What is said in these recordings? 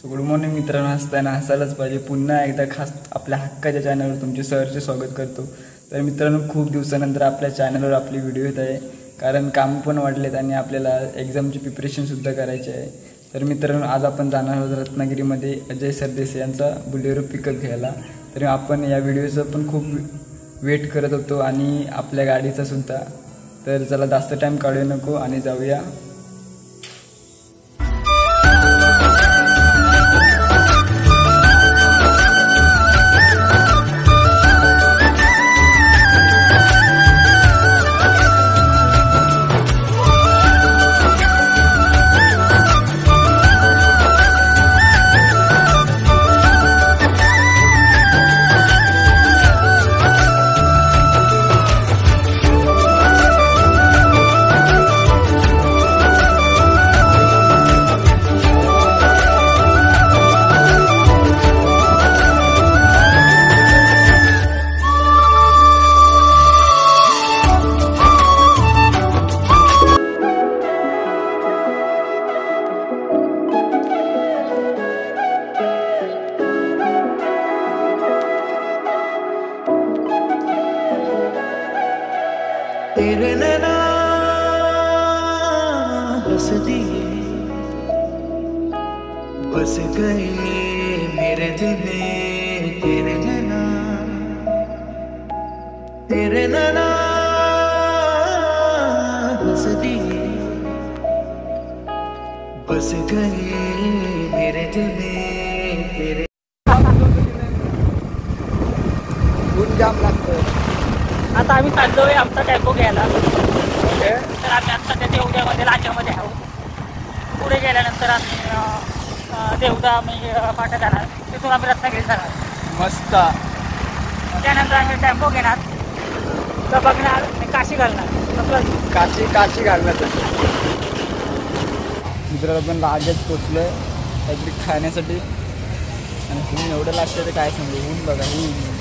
So good morning मित्रांनो, हसताना हसायलाच पाहिजे. पुन्हा एकदा खास आपल्या हक्काच्या चॅनलवर तुमचे सहर्ष स्वागत करतो. तर मित्रांनो, खूप दिवसानंतर आपल्या चॅनलवर आपली व्हिडिओ येत आहे, कारण काम पण वाढलेत आणि आपल्याला एक्झामची प्रिपरेशनसुद्धा करायची आहे. तर मित्रांनो, आज आपण जाणार आहोत रत्नागिरीमध्ये अजय सरदेसाई यांचा बुलेरो पिकअप घ्यायला. तर आपण या व्हिडिओचं पण खूप वेट करत होतो आणि आपल्या गाडीचा सुद्धा. तर चला जास्त टाईम काढू नको आणि जाऊया. तेरे नैना हंस दिए, बस गए मेरे दिल में. तेरे नैना हंस दिए, बस गए मेरे दिल में. तेरे खूप जाम लागतं. आता आम्ही चाललोय आमचा टेम्पो घ्यायला. तर आम्ही आत्ता त्या देवद्यामध्ये लाच्यामध्ये आहोत. पुढे गेल्यानंतर आम्ही देवदा आम्ही फाटा जाणार, तिथून आम्ही रत्नागिरी जाणार. मस्त. त्यानंतर आम्ही टेम्पो घेणार, तर बघणार आणि काशी घालणार. काची घालणार. मित्रांनो, आपण लाजात पोचलोय काहीतरी खाण्यासाठी आणि ऊन एवढं लागतं ते काय सांगू. ऊन बघा, ऊन.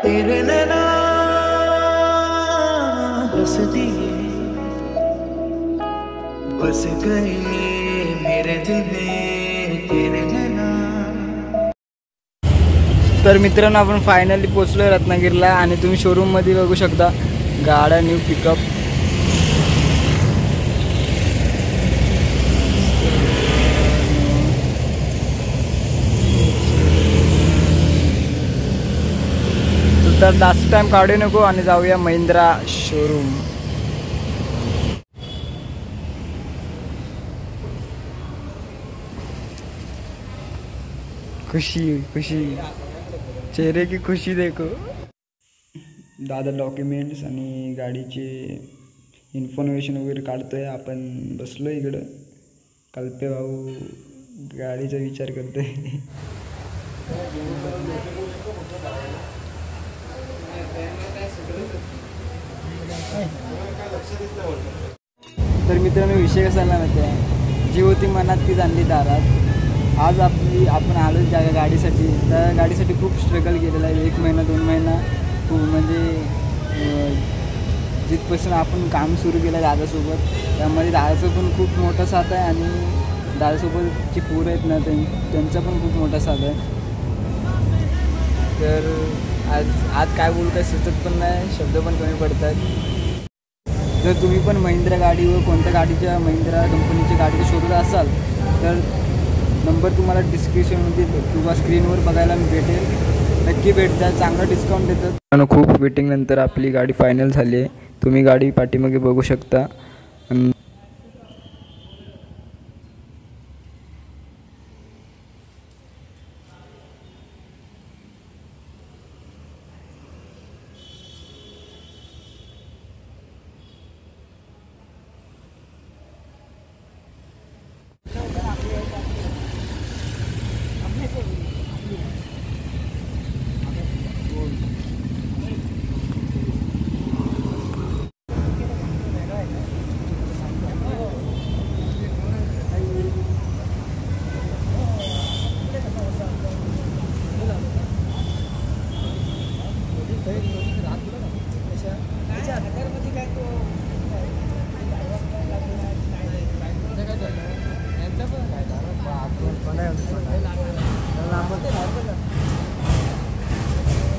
तेरे नैना हंस दिए, बस गए मेरे दिल में. तेरे नैना. तर मित्रांनो, आपण फायनली पोचलोय रत्नागिरीला आणि तुम्ही शोरूममध्ये बघू शकता गाड्या न्यू पिकअप. तर जास्त टाइम काढू नको आणि जाऊया महिंद्रा शोरूम. खुशी चेहरे की खुशी देखो. दादा डॉक्युमेंट्स आणि गाडीचे इन्फॉर्मेशन वगैरे काढतोय. आपण बसलो इकडं. कल्पे भाऊ गाडीचा विचार करतोय. तर मित्रांनो, विषय कसा आला माहिती आहे, जी होती मनात ती जाणली दारात. आज आपण आलो ज्या गाडीसाठी, त्या गाडीसाठी खूप स्ट्रगल केलेला आहे. 1 महिना 2 महिना खूप, म्हणजे जिथपासून आपण काम सुरू केलं दादासोबत, त्यामध्ये दादाचं पण खूप मोठा साथ आहे आणि दादासोबत जी पोरं आहेत ना त्यांचा पण खूप मोठा साथ आहे. तर आज काय बोलू काही सुचत पण नाही, शब्द पण कमी पडतात. जर तुम्ही पण महिंद्रा गाडी व कोणत्या गाडीच्या महिंद्रा कंपनीची गाडी शोधत असाल तर नंबर तुम्हाला डिस्क्रिप्शनमध्ये किंवा स्क्रीनवर बघायला भेटेल. नक्की भेटतात, चांगला डिस्काउंट देतात. खूप वेटिंगनंतर आपली गाडी फायनल झाली आहे. तुम्ही गाडी पाठीमागे बघू शकता.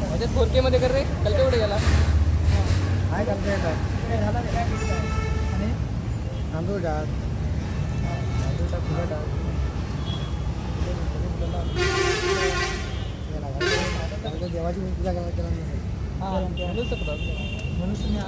म्हणजे 4K मध्ये कर रे. कल केवढे गेला काय करता तांदूळ टाक फुलं टाक देवाची पूजा केला म्हणू शकतात म्हणून तुम्ही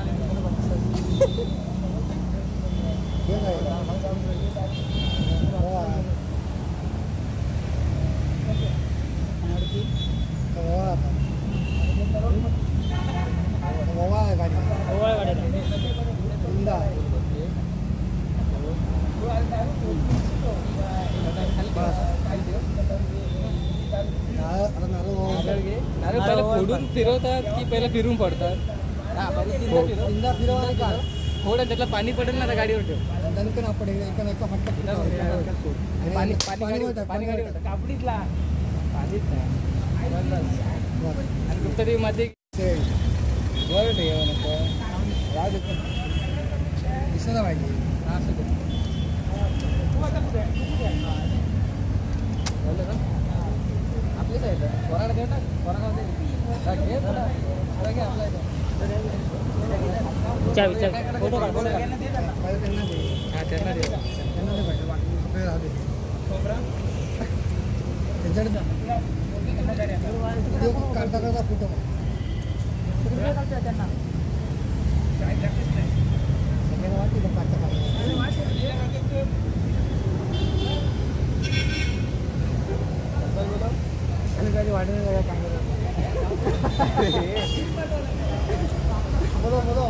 पहिला फोडून फिरवतात की पहिला फिरून पडतात थोडं त्यातलं पाणी पडेल ना त्या गाडीवर ठेव कापडीतला पाणीच नाही आणि फक्त ते मध्ये वर ठेव दिसला पाहिजे आपलीच आहे कोणाला घेऊ ना कोणाला घे आपला फोटो काढ त्यांना दे काढता करता फोटो त्यांना वाढून बोलो बोलो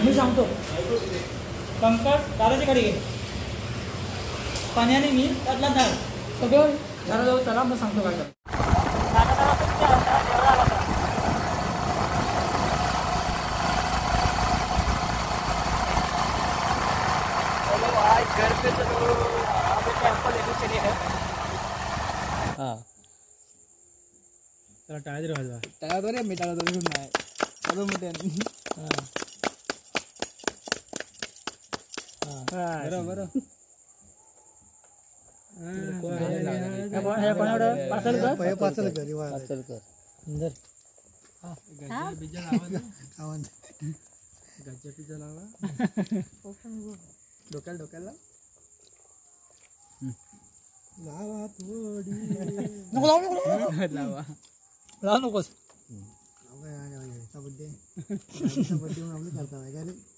मी सांगतो पंकज दादाची गाडी घे पाण्याने मी त्यातला झाड सगळं झाडाजवळ चला मग सांगतो काय टाळायचं वाजवा टाळा रे मी टाळा नाही मोठे बरोबर पाचल कर गज्जा पिझ्झा लावा डोक्याला लावा थोडी लावू नकोस बड्डे बड्डे करता